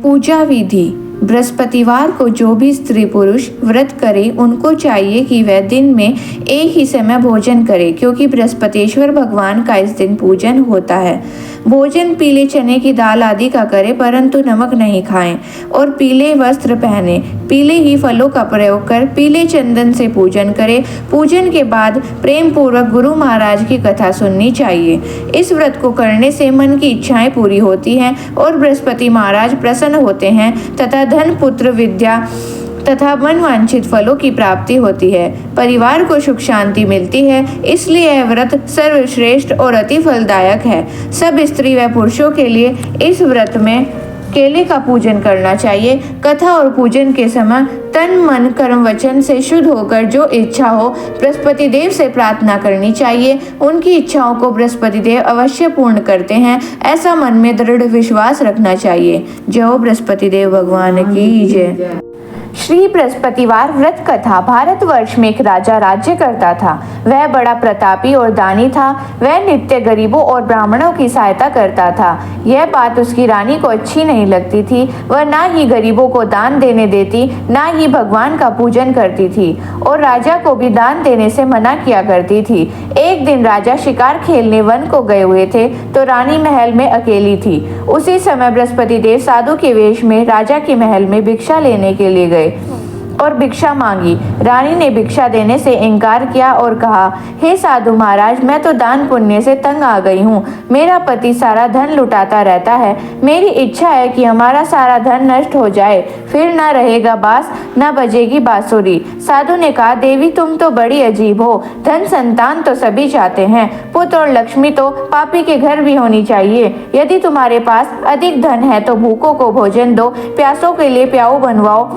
पूजा विधि। बृहस्पतिवार को जो भी स्त्री पुरुष व्रत करे उनको चाहिए कि वह दिन में एक ही समय भोजन करे, क्योंकि बृहस्पतिश्वर भगवान का इस दिन पूजन होता है। भोजन पीले चने की दाल आदि का करे, परंतु नमक नहीं खाएं और पीले वस्त्र पहने, पीले ही फलों का प्रयोग कर पीले चंदन से पूजन करे। पूजन के बाद प्रेम पूर्वक गुरु महाराज की कथा सुननी चाहिए। इस व्रत को करने से मन की इच्छाएं पूरी होती हैं और बृहस्पति महाराज प्रसन्न होते हैं तथा धन, पुत्र, विद्या तथा मनवांछित फलों की प्राप्ति होती है। परिवार को सुख शांति मिलती है, इसलिए यह व्रत सर्वश्रेष्ठ और अति फलदायक है। सब स्त्री व पुरुषों के लिए इस व्रत में केले का पूजन करना चाहिए। कथा और पूजन के समय तन, मन, कर्म, वचन से शुद्ध होकर जो इच्छा हो बृहस्पति देव से प्रार्थना करनी चाहिए। उनकी इच्छाओं को बृहस्पति देव अवश्य पूर्ण करते हैं, ऐसा मन में दृढ़ विश्वास रखना चाहिए। जय हो बृहस्पति देव भगवान की जय। श्री बृहस्पतिवार व्रत कथा। भारतवर्ष में एक राजा राज्य करता था। वह बड़ा प्रतापी और दानी था। वह नित्य गरीबों और ब्राह्मणों की सहायता करता था। यह बात उसकी रानी को अच्छी नहीं लगती थी। वह ना ही गरीबों को दान देने देती, ना ही भगवान का पूजन करती थी और राजा को भी दान देने से मना किया करती थी। एक दिन राजा शिकार खेलने वन को गए हुए थे तो रानी महल में अकेली थी। उसी समय बृहस्पति देव साधु के वेश में राजा के महल में भिक्षा लेने के लिए गए और भिक्षा मांगी। रानी ने भिक्षा देने से इनकार किया और कहा, हे साधु महाराज, मैं तो दान पुण्य से तंग आ गई हूँ। मेरा पति सारा धन लुटाता रहता है। मेरी इच्छा है कि हमारा सारा धन नष्ट हो जाए, फिर न रहेगा बांस, न बजेगी बांसुरी। साधु ने कहा, देवी तुम तो बड़ी अजीब हो। धन संतान तो सभी चाहते हैं, पुत्र और लक्ष्मी तो पापी के घर भी होनी चाहिए। यदि तुम्हारे पास अधिक धन है तो भूखों को भोजन दो, प्यासों के लिए प्याऊ बनवाओ,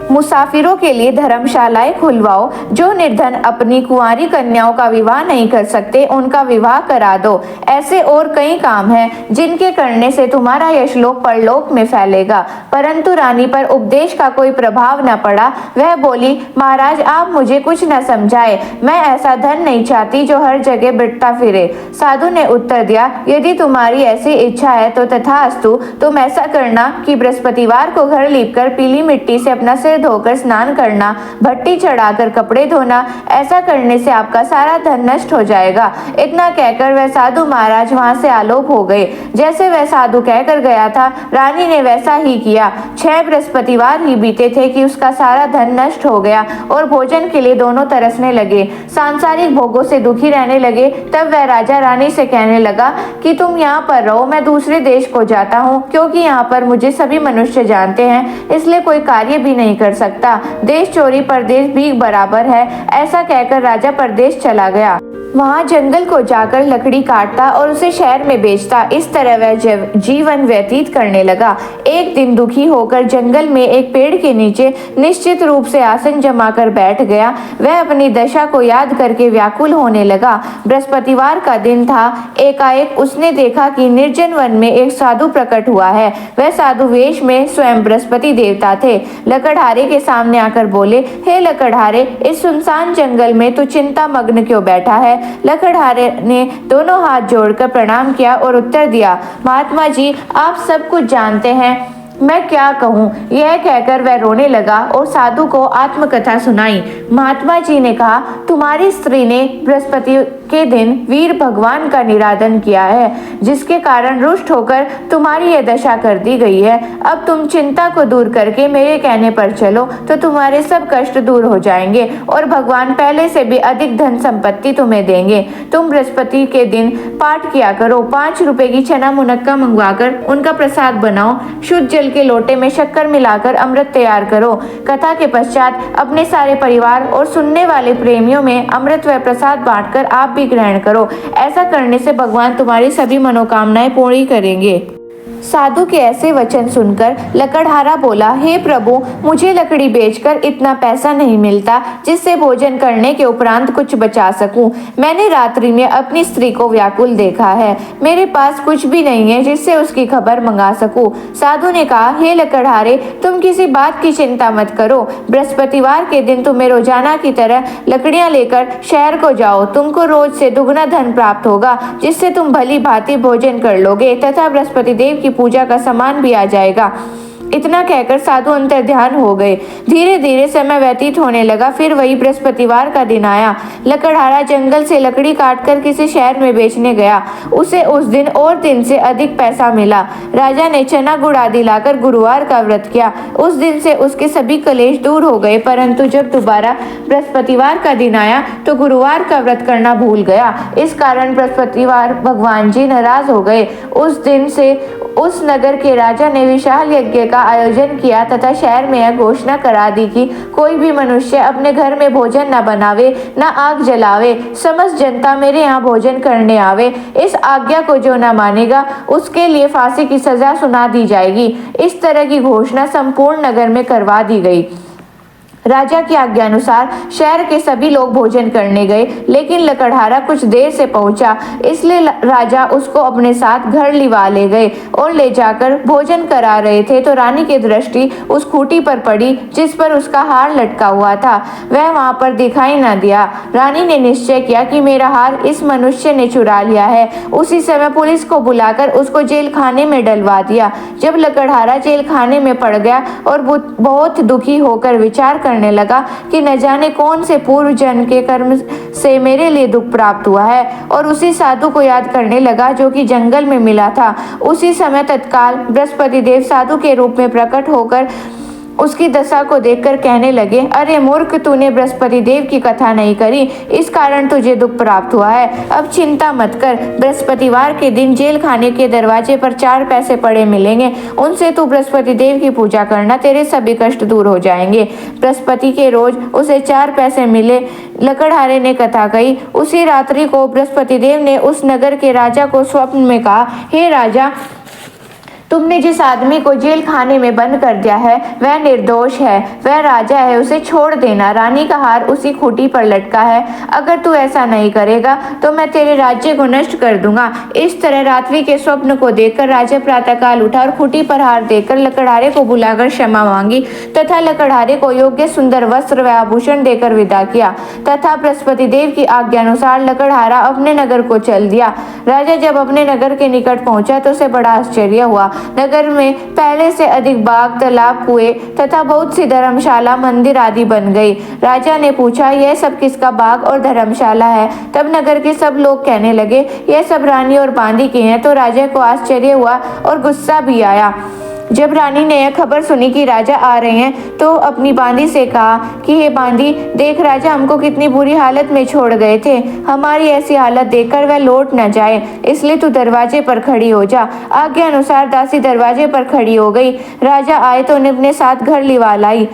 मुसाफिरों के लिए धर्मशालाएं खुलवाओ। जो निर्धन अपनी कुंवारी कन्याओं का विवाह नहीं कर सकते उनका विवाह करा दो। ऐसे और कई काम हैं जिनके करने से तुम्हारा यशलोक परलोक में फैलेगा। परंतु रानी पर उपदेश का कोई प्रभाव न पड़ा। वह बोली, महाराज आप मुझे कुछ न समझाए, मैं ऐसा धन नहीं चाहती जो हर जगह बिटता फिरे। साधु ने उत्तर दिया, यदि तुम्हारी ऐसी इच्छा है तो तथास्तु। तुम ऐसा करना कि बृहस्पतिवार को घर लीपकर पीली मिट्टी से अपना सिर धोकर स्नान करना, भट्टी चढ़ाकर कपड़े धोना। ऐसा करने से आपका सारा धन नष्ट हो जाएगा। इतना कहकर वह साधु महाराज वहां से आलोप हो गए। जैसे वह साधु कहकर गया था, रानी ने वैसा ही किया। 6 बृहस्पतिवार ही बीते थे कि उसका सारा धन नष्ट हो गया और भोजन के लिए दोनों तरसने लगे, सांसारिक भोगों से दुखी रहने लगे। तब वह राजा रानी से कहने लगा कि तुम यहाँ पर रहो, मैं दूसरे देश को जाता हूँ, क्योंकि यहाँ पर मुझे सभी मनुष्य जानते हैं, इसलिए कोई कार्य भी नहीं कर सकता। देश चोरी परदेश भीख बराबर है। ऐसा कहकर राजा परदेश चला गया। वहाँ जंगल को जाकर लकड़ी काटता और उसे शहर में बेचता। इस तरह वह जीवन व्यतीत करने लगा। एक दिन दुखी होकर जंगल में एक पेड़ के नीचे निश्चित रूप से आसन जमाकर बैठ गया। वह अपनी दशा को याद करके व्याकुल होने लगा। बृहस्पतिवार का दिन था। एकाएक उसने देखा कि निर्जन वन में एक साधु प्रकट हुआ है। वह साधु वेश में स्वयं बृहस्पति देवता थे। लकड़हारे के सामने आकर बोले, हे लकड़हारे, इस सुनसान जंगल में तू चिंता मग्न क्यों बैठा है? लकड़हारे ने दोनों हाथ जोड़कर प्रणाम किया और उत्तर दिया, महात्मा जी आप सब कुछ जानते हैं, मैं क्या कहूँ। यह कहकर वह रोने लगा और साधु को आत्मकथा सुनाई। महात्मा जी ने कहा, तुम्हारी स्त्री ने बृहस्पति के दिन वीर भगवान का निरादन किया है, जिसके कारण रुष्ट होकर तुम्हारी यह दशा कर दी गई है। अब तुम चिंता को दूर करके मेरे कहने पर चलो तो तुम्हारे सब कष्ट दूर हो जाएंगे और भगवान पहले से भी अधिक धन संपत्ति तुम्हें देंगे। तुम बृहस्पति के दिन पाठ किया करो। 5 रुपए की चना मुनक्का मंगवाकर उनका प्रसाद बनाओ। शुद्ध जल के लोटे में शक्कर मिलाकर अमृत तैयार करो। कथा के पश्चात अपने सारे परिवार और सुनने वाले प्रेमियों में अमृत व प्रसाद बांटकर आप भी ग्रहण करो। ऐसा करने से भगवान तुम्हारी सभी मनोकामनाएं पूरी करेंगे। साधु के ऐसे वचन सुनकर लकड़हारा बोला, हे प्रभु, मुझे लकड़ी बेचकर इतना पैसा नहीं मिलता जिससे भोजन करने के उपरांत कुछ बचा सकूं। मैंने रात्रि में अपनी स्त्री को व्याकुल देखा है। मेरे पास कुछ भी नहीं है जिससे उसकी खबर मंगा सकूं। साधु ने कहा, हे लकड़हारे, तुम किसी बात की चिंता मत करो। बृहस्पतिवार के दिन तुम्हें रोजाना की तरह लकड़ियां लेकर शहर को जाओ। तुमको रोज से दुगना धन प्राप्त होगा, जिससे तुम भली भांति भोजन कर लोगे तथा बृहस्पति देव की पूजा का सामान भी आ जाएगा। इतना कहकर साधु अंतर्ध्यान हो गए। धीरे धीरे समय व्यतीत होने लगा। फिर वही बृहस्पतिवार का दिन आया। लकड़हारा जंगल से लकड़ी काटकर किसी शहर में बेचने गया। उसे उस दिन और दिन से अधिक पैसा मिला। राजा ने चना गुड़ आदि लाकर गुरुवार का व्रत किया। उस दिन से उसके सभी कलेश दूर हो गए। परंतु जब दोबारा बृहस्पतिवार का दिन आया तो गुरुवार का व्रत करना भूल गया। इस कारण बृहस्पतिवार भगवान जी नाराज हो गए। उस दिन से उस नगर के राजा ने विशाल यज्ञ का आयोजन किया तथा शहर में यह घोषणा करा दी कि कोई भी मनुष्य अपने घर में भोजन न बनावे, न आग जलावे। समस्त जनता मेरे यहाँ भोजन करने आवे। इस आज्ञा को जो न मानेगा उसके लिए फांसी की सजा सुना दी जाएगी। इस तरह की घोषणा संपूर्ण नगर में करवा दी गई। राजा की आज्ञा अनुसार शहर के सभी लोग भोजन करने गए, लेकिन लकड़हारा कुछ देर से पहुंचा, इसलिए राजा उसको अपने साथ घर लिवा ले गए और ले जाकर भोजन करा रहे थे तो रानी की दृष्टि उस खूंटी पर पड़ी जिस पर उसका हार लटका हुआ था। वह वहां पर दिखाई न दिया। रानी ने निश्चय किया कि मेरा हार इस मनुष्य ने चुरा लिया है। उसी समय पुलिस को बुलाकर उसको जेल खाने में डलवा दिया। जब लकड़हारा जेल खाने में पड़ गया और बहुत दुखी होकर विचार करने लगा कि न जाने कौन से पूर्व जन्म के कर्म से मेरे लिए दुख प्राप्त हुआ है, और उसी साधु को याद करने लगा जो कि जंगल में मिला था। उसी समय तत्काल बृहस्पति देव साधु के रूप में प्रकट होकर उसकी दशा को देखकर कहने लगे, अरे मूर्ख, तूने बृहस्पति देव की कथा नहीं करी, इस कारण तुझे दुख प्राप्त हुआ है। अब चिंता मत कर, बृहस्पतिवार के दिन जेल खाने के दरवाजे पर 4 पैसे पड़े मिलेंगे, उनसे तू बृहस्पति देव की पूजा करना, तेरे सभी कष्ट दूर हो जाएंगे। बृहस्पति के रोज उसे 4 पैसे मिले। लकड़हारे ने कथा कही। उसी रात्रि को बृहस्पति देव ने उस नगर के राजा को स्वप्न में कहा, हे राजा, तुमने जिस आदमी को जेल खाने में बंद कर दिया है वह निर्दोष है, वह राजा है, उसे छोड़ देना। रानी का हार उसी खूंटी पर लटका है। अगर तू ऐसा नहीं करेगा तो मैं तेरे राज्य को नष्ट कर दूंगा। इस तरह रात्रि के स्वप्न को देखकर राजा प्रातःकाल उठा और खूंटी पर हार देकर लकड़हारे को बुलाकर क्षमा मांगी तथा लकड़हारे को योग्य सुंदर वस्त्र व आभूषण देकर विदा किया तथा बृहस्पति देव की आज्ञा अनुसार लकड़हारा अपने नगर को चल दिया। राजा जब अपने नगर के निकट पहुंचा तो उसे बड़ा आश्चर्य हुआ। नगर में पहले से अधिक बाग, तालाब, कुएं तथा बहुत सी धर्मशाला, मंदिर आदि बन गई। राजा ने पूछा, यह सब किसका बाग और धर्मशाला है? तब नगर के सब लोग कहने लगे, यह सब रानी और बांदी के हैं। तो राजा को आश्चर्य हुआ और गुस्सा भी आया। जब रानी ने यह खबर सुनी कि राजा आ रहे हैं तो अपनी बांदी से कहा कि हे बांदी, देख राजा हमको कितनी बुरी हालत में छोड़ गए थे। हमारी ऐसी हालत देखकर वह लौट न जाए, इसलिए तू दरवाजे पर खड़ी हो जा। आज्ञा अनुसार दासी दरवाजे पर खड़ी हो गई। राजा आए तो उन्हें अपने साथ घर लिवा लाई।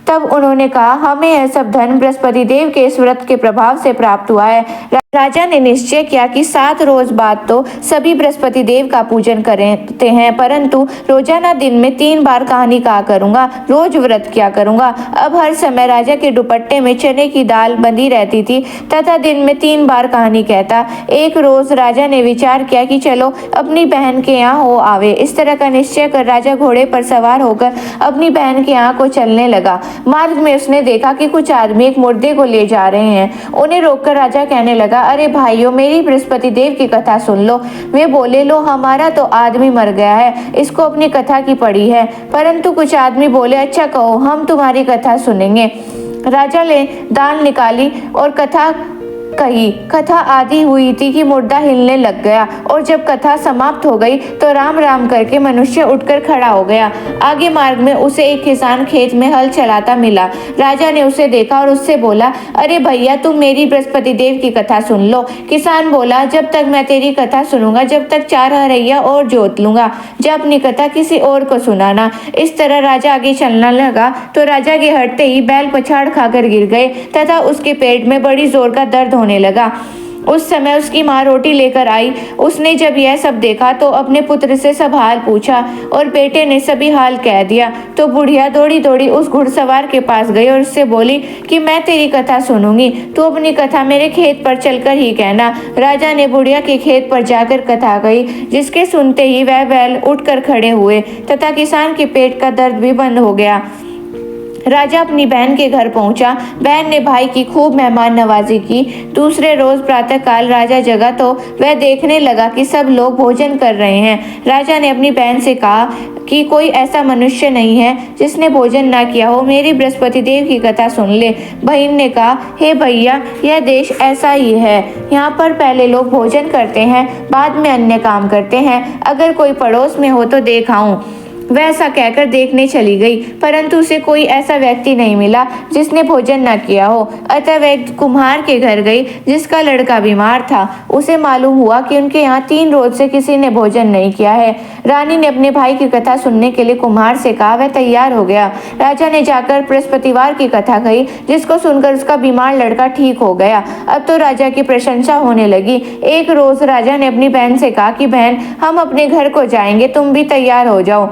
तब उन्होंने कहा, हमें यह सब धन बृहस्पति देव के इस व्रत के प्रभाव से प्राप्त हुआ है। राजा ने निश्चय किया कि 7 रोज बाद तो सभी बृहस्पति देव का पूजन करते हैं, परंतु रोजाना दिन में 3 बार कहानी कहा करूंगा, रोज व्रत किया करूंगा। अब हर समय राजा के दुपट्टे में चने की दाल बंधी रहती थी तथा दिन में 3 बार कहानी कहता। एक रोज राजा ने विचार किया कि चलो अपनी बहन के यहाँ हो आवे। इस तरह का निश्चय कर राजा घोड़े पर सवार होकर अपनी बहन के यहाँ को चलने लगा। मार्ग में उसने देखा कि कुछ आदमी एक मुर्दे को ले जा रहे हैं। उन्हें रोककर राजा कहने लगा, अरे भाइयों, मेरी बृहस्पति देव की कथा सुन लो। वे बोले, लो हमारा तो आदमी मर गया है, इसको अपनी कथा की पड़ी है। परंतु कुछ आदमी बोले, अच्छा कहो, हम तुम्हारी कथा सुनेंगे। राजा ने दाल निकाली और कथा कही। कथा आदि हुई थी कि मुर्दा हिलने लग गया और जब कथा समाप्त हो गई तो राम राम करके मनुष्य उठकर खड़ा हो गया। आगे मार्ग में उसे एक किसान खेत में हल चलाता मिला। राजा ने उसे देखा और उससे बोला, अरे भैया, तुम मेरी बृहस्पति देव की कथा सुन लो। किसान बोला, जब तक मैं तेरी कथा सुनूंगा जब तक 4 हरैया और जोत लूंगा। जब अपनी कथा किसी और को सुनाना। इस तरह राजा आगे चलने लगा तो राजा के हटते ही बैल पछाड़ खाकर गिर गए तथा उसके पेट में बड़ी जोर का दर्द होने लगा। उस समय उसकी माँ रोटी लेकर आई। उसने जब यह सब देखा तो अपने पुत्र से सब हाल पूछा और बेटे ने सभी हाल कह दिया। तो बुढ़िया दौड़ी दौड़ी उस घुड़सवार के पास गई और उससे बोली कि मैं तेरी कथा सुनूंगी, तू अपनी कथा मेरे खेत पर चलकर ही कहना। राजा ने बुढ़िया के खेत पर जाकर कथा कही, जिसके सुनते ही वह बैल उठकर खड़े हुए तथा किसान के पेट का दर्द भी बंद हो गया। राजा अपनी बहन के घर पहुंचा। बहन ने भाई की खूब मेहमान नवाजी की। दूसरे रोज प्रातः काल राजा जगा तो वह देखने लगा कि सब लोग भोजन कर रहे हैं। राजा ने अपनी बहन से कहा कि कोई ऐसा मनुष्य नहीं है जिसने भोजन ना किया हो, मेरी बृहस्पति देव की कथा सुन ले। बहन ने कहा, हे भैया, यह देश ऐसा ही है, यहाँ पर पहले लोग भोजन करते हैं, बाद में अन्य काम करते हैं। अगर कोई पड़ोस में हो तो देख आऊं। वह ऐसा कहकर देखने चली गई, परंतु उसे कोई ऐसा व्यक्ति नहीं मिला जिसने भोजन न किया हो। अतः वह कुम्हार के घर गई जिसका लड़का बीमार था। उसे मालूम हुआ कि उनके यहाँ 3 रोज से किसी ने भोजन नहीं किया है। रानी ने अपने भाई की कथा सुनने के लिए कुम्हार से कहा। वह तैयार हो गया। राजा ने जाकर बृहस्पतिवार की कथा कही, जिसको सुनकर उसका बीमार लड़का ठीक हो गया। अब तो राजा की प्रशंसा होने लगी। एक रोज राजा ने अपनी बहन से कहा कि बहन, हम अपने घर को जाएंगे, तुम भी तैयार हो जाओ।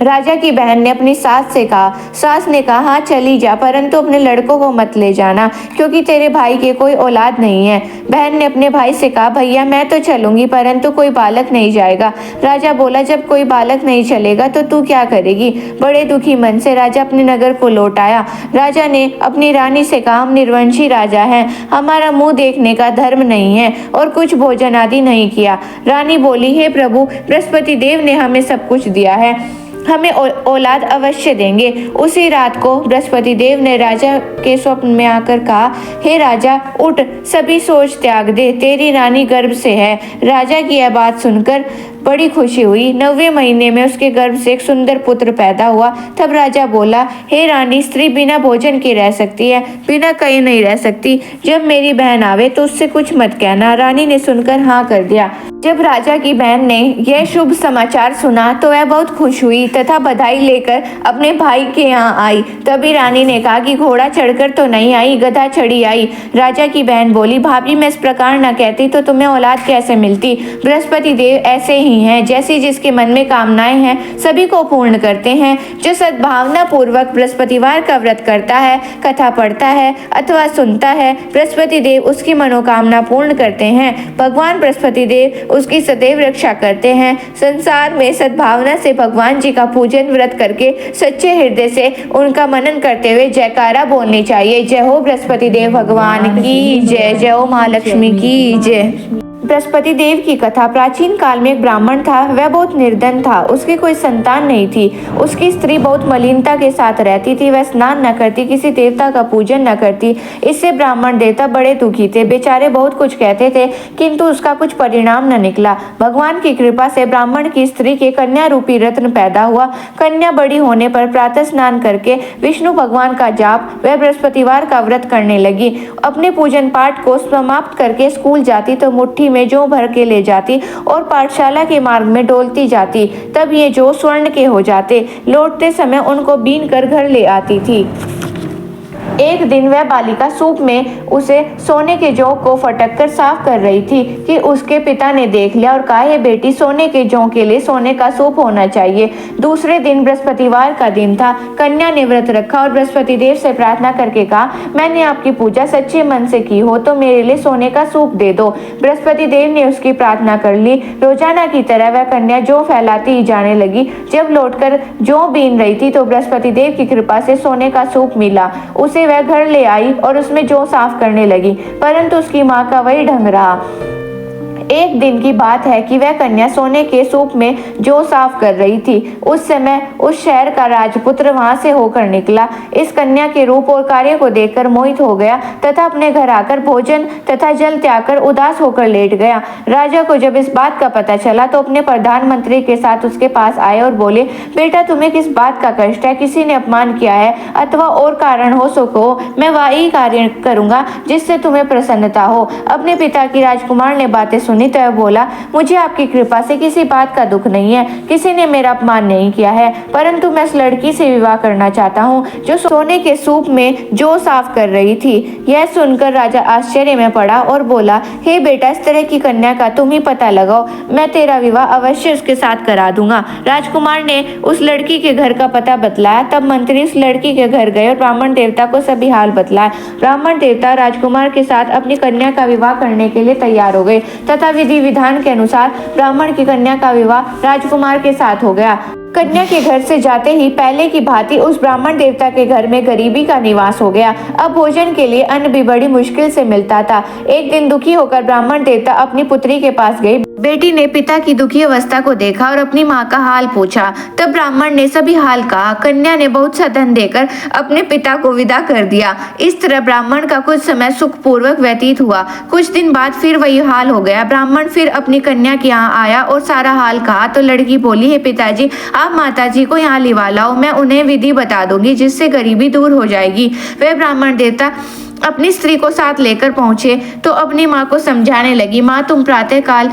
राजा की बहन ने अपनी सास से कहा। सास ने कहा, हाँ चली जा, परंतु अपने लड़कों को मत ले जाना, क्योंकि तेरे भाई के कोई औलाद नहीं है। बहन ने अपने भाई से कहा, भैया मैं तो चलूंगी, परंतु कोई बालक नहीं जाएगा। राजा बोला, जब कोई बालक नहीं चलेगा तो तू क्या करेगी। बड़े दुखी मन से राजा अपने नगर को लौट आया। राजा ने अपनी रानी से कहा, हम निर्वंशी राजा हैं, हमारा मुंह देखने का धर्म नहीं है और कुछ भोजन आदि नहीं किया। रानी बोली, हे प्रभु, बृहस्पति देव ने हमें सब कुछ दिया है, हमें औलाद अवश्य देंगे। उसी रात को बृहस्पति देव ने राजा के स्वप्न में आकर कहा, हे राजा, उठ, सभी सोच त्याग दे, तेरी रानी गर्भ से है। राजा की यह बात सुनकर बड़ी खुशी हुई। 9वें महीने में उसके गर्भ से एक सुंदर पुत्र पैदा हुआ। तब राजा बोला, हे रानी, स्त्री बिना भोजन के रह सकती है, बिना कहीं नहीं रह सकती। जब मेरी बहन आवे तो उससे कुछ मत कहना। रानी ने सुनकर हाँ कर दिया। जब राजा की बहन ने यह शुभ समाचार सुना तो वह बहुत खुश हुई तथा बधाई लेकर अपने भाई के यहाँ आई। तभी रानी ने कहा कि घोड़ा चढ़कर तो नहीं आई, गधा चढ़ी आई। राजा की बहन बोली, भाभी मैं इस प्रकार न कहती तो तुम्हें औलाद कैसे मिलती। बृहस्पति देव ऐसे ही हैं, जैसी जिसके मन में कामनाएं हैं सभी को पूर्ण करते हैं। जो सद्भावना पूर्वक बृहस्पतिवार का व्रत करता है, कथा पढ़ता है अथवा सुनता है, बृहस्पति देव उसकी मनोकामना पूर्ण करते हैं। भगवान बृहस्पति देव उसकी सदैव रक्षा करते हैं। संसार में सद्भावना से भगवान जी का पूजन व्रत करके सच्चे हृदय से उनका मनन करते हुए जयकारा बोलनी चाहिए। जय हो बृहस्पति देव भगवान की जय, जय हो महालक्ष्मी की जय। बृहस्पति देव की कथा। प्राचीन काल में एक ब्राह्मण था। वह बहुत निर्धन था, उसकी कोई संतान नहीं थी। उसकी स्त्री बहुत मलिनता के साथ रहती थी। वह स्नान न करती, किसी देवता का पूजन न करती। इससे ब्राह्मण देवता बड़े दुखी थे। बेचारे बहुत कुछ कहते थे, किंतु उसका कुछ परिणाम न निकला। भगवान की कृपा से ब्राह्मण की स्त्री के कन्या रूपी रत्न पैदा हुआ। कन्या बड़ी होने पर प्रातः स्नान करके विष्णु भगवान का जाप वह बृहस्पतिवार का व्रत करने लगी। अपने पूजन पाठ को समाप्त करके स्कूल जाती तो मुट्ठी में जौ भर के ले जाती और पाठशाला के मार्ग में डोलती जाती। तब ये जौ स्वर्ण के हो जाते। लौटते समय उनको बीन कर घर ले आती थी। एक दिन वह बालिका सूप में उसे सोने के जौ को फटक कर साफ कर रही थी कि उसके पिता ने देख लिया और कहा, हे बेटी, सोने के जौ के लिए सोने का सूप होना चाहिए। दूसरे दिन बृहस्पतिवार का दिन था। कन्या ने व्रत रखा और बृहस्पति देव से प्रार्थना करके कहा, मैंने आपकी पूजा सच्चे मन से की हो तो मेरे लिए सोने का सूप दे दो। बृहस्पति देव ने उसकी प्रार्थना कर ली। रोजाना की तरह वह कन्या जौ फैलाती ही जाने लगी। जब लौटकर जौ बीन रही थी तो बृहस्पति देव की कृपा से सोने का सूप मिला। उसे वह घर ले आई और उसमें जौ साफ करने लगी, परंतु उसकी मां का वही ढंग रहा। एक दिन की बात है कि वह कन्या सोने के सूप में जौ साफ कर रही थी। उस समय उस शहर का राजपुत्र वहां से होकर निकला। इस कन्या के रूप और कार्य को देखकर मोहित हो गया तथा अपने घर आकर भोजन तथा जल त्याग कर उदास होकर लेट गया। राजा को जब इस बात का पता चला तो अपने प्रधानमंत्री के साथ उसके पास आए और बोले, बेटा, तुम्हें किस बात का कष्ट है? किसी ने अपमान किया है अथवा और कारण हो सो कहो, मैं वही कार्य करूंगा जिससे तुम्हें प्रसन्नता हो। अपने पिता की राजकुमार ने बातें सुनी तो वह बोला, मुझे आपकी कृपा से किसी बात का दुख नहीं है, किसी ने मेरा अपमान नहीं किया है, परंतु मैं इस लड़की से विवाह करना चाहता हूँ जो सोने के सूप में जौ साफ कर रही थी। यह सुनकर राजा आश्चर्य में पड़ा और बोला, हे बेटा, इस तरह की कन्या का तुम ही पता लगाओ, मैं तेरा विवाह अवश्य उसके साथ करा दूंगा। राजकुमार ने उस लड़की के घर का पता बतलाया। तब मंत्री उस लड़की के घर गए और ब्राह्मण देवता को सभी हाल बतलाया। ब्राह्मण देवता राजकुमार के साथ अपनी कन्या का विवाह करने के लिए तैयार हो गए तथा विधि विधान के अनुसार ब्राह्मण की कन्या का विवाह राजकुमार के साथ हो गया। कन्या के घर से जाते ही पहले की भांति उस ब्राह्मण देवता के घर में गरीबी का निवास हो गया। अब भोजन के लिए अन्न भी बड़ी मुश्किल से मिलता था। एक दिन दुखी होकर ब्राह्मण देवता अपनी पुत्री के पास गए। बेटी ने पिता की दुखी अवस्था को देखा और अपनी माँ का हाल पूछा। तब ब्राह्मण ने सभी हाल कहा। कन्या ने बहुत सा धन देकर अपने पिता को विदा कर दिया। इस तरह ब्राह्मण का कुछ समय सुखपूर्वक व्यतीत हुआ। कुछ दिन बाद फिर वही हाल हो गया। ब्राह्मण फिर अपनी कन्या के यहाँ आया और सारा हाल कहा तो लड़की बोली, हे पिताजी, आप माताजी को यहाँ लिवा लाओ, मैं उन्हें विधि बता दूंगी जिससे गरीबी दूर हो जाएगी। वह ब्राह्मण देवता अपनी स्त्री को साथ लेकर पहुंचे तो अपनी माँ को समझाने लगी, माँ तुम प्रातः काल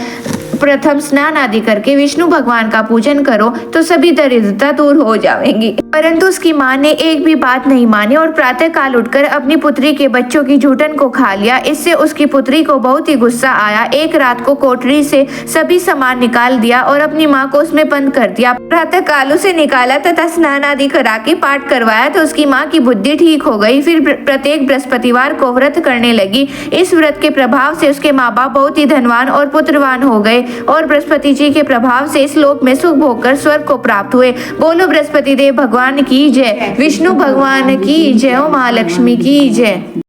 प्रथम स्नान आदि करके विष्णु भगवान का पूजन करो तो सभी दरिद्रता दूर हो जाएंगी। परंतु उसकी माँ ने एक भी बात नहीं मानी और प्रातः काल उठकर अपनी पुत्री के बच्चों की जूठन को खा लिया। इससे उसकी पुत्री को बहुत ही गुस्सा आया। एक रात को कोठरी से सभी सामान निकाल दिया और अपनी माँ को उसमें बंद कर दिया। प्रातः काल उसे निकाला तथा स्नान आदि करा के पाठ करवाया तो उसकी माँ की बुद्धि ठीक हो गई। फिर प्रत्येक बृहस्पतिवार को व्रत करने लगी। इस व्रत के प्रभाव से उसके माँ बाप बहुत ही धनवान और पुत्रवान हो गए और बृहस्पति जी के प्रभाव से इस लोक में सुख भोगकर स्वर्ग को प्राप्त हुए। बोलो बृहस्पति देव भगवान की जय, विष्णु भगवान की जय, महालक्ष्मी की जय।